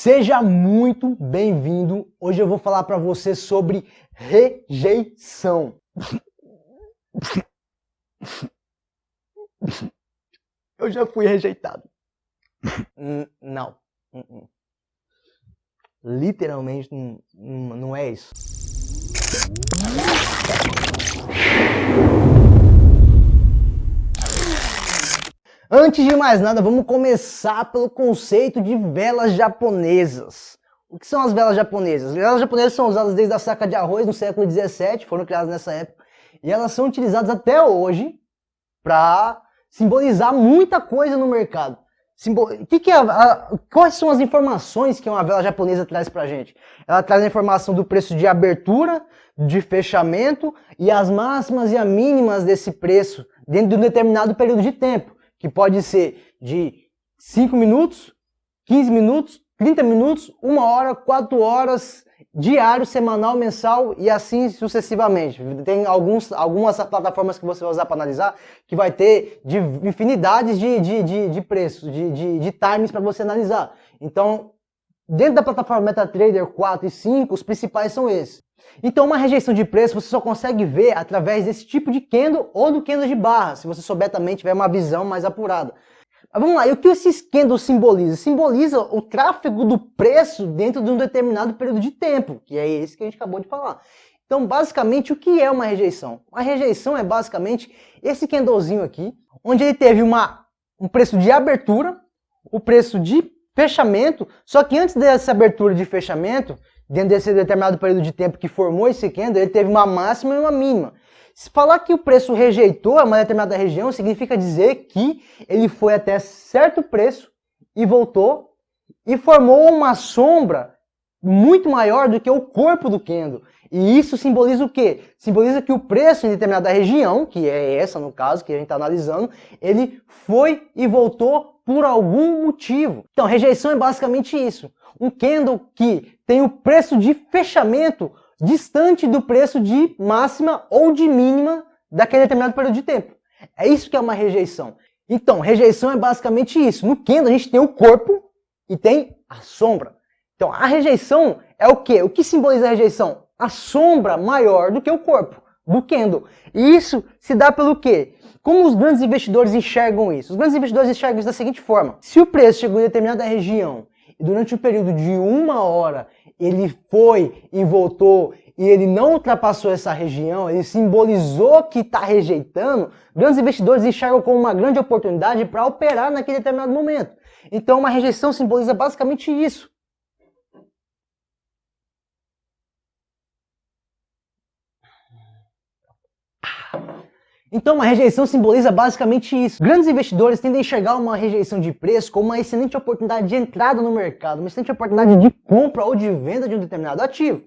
Seja muito bem-vindo. Hoje eu vou falar para você sobre rejeição. Eu já fui rejeitado. Não. Literalmente não é isso. Antes de mais nada, vamos começar pelo conceito de velas japonesas. O que são as velas japonesas? As velas japonesas são usadas desde a saca de arroz no século XVII, foram criadas nessa época, e elas são utilizadas até hoje para simbolizar muita coisa no mercado. Quais são as informações que uma vela japonesa traz pra gente? Ela traz a informação do preço de abertura, de fechamento e as máximas e as mínimas desse preço dentro de um determinado período de tempo, que pode ser de 5 minutos, 15 minutos, 30 minutos, 1 hora, 4 horas, diário, semanal, mensal e assim sucessivamente. Tem algumas plataformas que você vai usar para analisar que vai ter infinidades de preços, de times para você analisar. Então, dentro da plataforma MetaTrader 4 e 5, os principais são esses. Então, uma rejeição de preço você só consegue ver através desse tipo de candle ou do candle de barra, se você souber também, tiver uma visão mais apurada. Mas vamos lá, e o que esses candles simbolizam? Simboliza o tráfego do preço dentro de um determinado período de tempo, que é esse que a gente acabou de falar. Então, basicamente, o que é uma rejeição? Uma rejeição é basicamente esse candlezinho aqui, onde ele teve um preço de abertura, o preço de fechamento, só que antes dessa abertura de fechamento, dentro desse determinado período de tempo que formou esse candle, ele teve uma máxima e uma mínima. Se falar que o preço rejeitou uma determinada região, significa dizer que ele foi até certo preço e voltou e formou uma sombra muito maior do que o corpo do candle. E isso simboliza o quê? Simboliza que o preço em determinada região, que é essa no caso, que a gente está analisando, ele foi e voltou por algum motivo. Então, rejeição é basicamente isso. Um candle que tem o preço de fechamento distante do preço de máxima ou de mínima daquele determinado período de tempo. É isso que é uma rejeição. Então, rejeição é basicamente isso. No candle a gente tem o corpo e tem a sombra. Então, a rejeição é o quê? O que simboliza a rejeição? A sombra maior do que o corpo do candle. E isso se dá pelo quê? Como os grandes investidores enxergam isso? Os grandes investidores enxergam isso da seguinte forma. Se o preço chegou em determinada região e durante um período de 1 hora ele foi e voltou e ele não ultrapassou essa região, ele simbolizou que está rejeitando, grandes investidores enxergam como uma grande oportunidade para operar naquele determinado momento. Então uma rejeição simboliza basicamente isso. Então, uma rejeição simboliza basicamente isso. Grandes investidores tendem a enxergar uma rejeição de preço como uma excelente oportunidade de entrada no mercado, uma excelente oportunidade de compra ou de venda de um determinado ativo.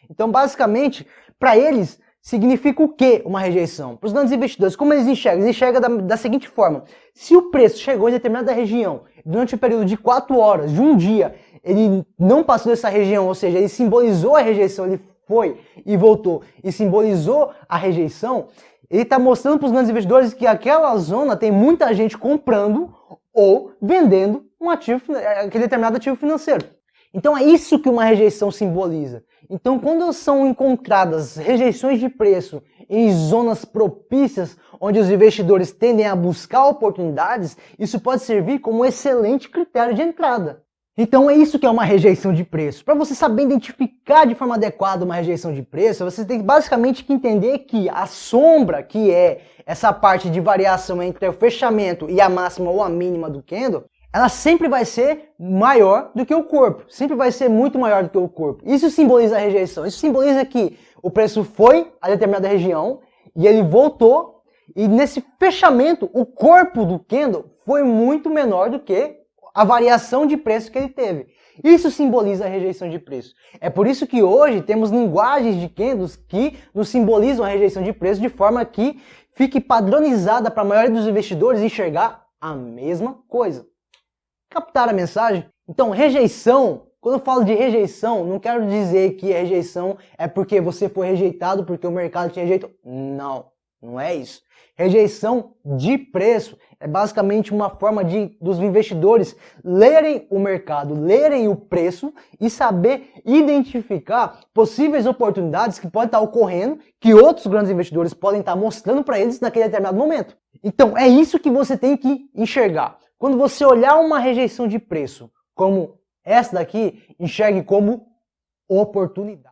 Então, basicamente, para eles, significa o quê uma rejeição? Para os grandes investidores, como eles enxergam? Eles enxergam da seguinte forma. Se o preço chegou em determinada região, durante um período de 4 horas, de um dia, ele não passou dessa região, ou seja, ele simbolizou a rejeição, ele foi e voltou e simbolizou a rejeição, ele está mostrando para os grandes investidores que aquela zona tem muita gente comprando ou vendendo aquele determinado ativo financeiro. Então é isso que uma rejeição simboliza. Então quando são encontradas rejeições de preço em zonas propícias, onde os investidores tendem a buscar oportunidades, isso pode servir como um excelente critério de entrada. Então é isso que é uma rejeição de preço. Para você saber identificar de forma adequada uma rejeição de preço, você tem basicamente que entender que a sombra, que é essa parte de variação entre o fechamento e a máxima ou a mínima do candle, ela sempre vai ser maior do que o corpo. Sempre vai ser muito maior do que o corpo. Isso simboliza a rejeição. Isso simboliza que o preço foi a determinada região e ele voltou. E nesse fechamento, o corpo do candle foi muito menor do que a variação de preço que ele teve. Isso simboliza a rejeição de preço. É por isso que hoje temos linguagens de candles que nos simbolizam a rejeição de preço de forma que fique padronizada para a maioria dos investidores enxergar a mesma coisa. Captaram a mensagem? Então, rejeição, quando eu falo de rejeição, não quero dizer que a rejeição é porque você foi rejeitado porque o mercado te rejeitou. Não, não é isso. Rejeição de preço é basicamente uma forma dos investidores lerem o mercado, lerem o preço e saber identificar possíveis oportunidades que podem estar ocorrendo, que outros grandes investidores podem estar mostrando para eles naquele determinado momento. Então é isso que você tem que enxergar. Quando você olhar uma rejeição de preço como essa daqui, enxergue como oportunidade.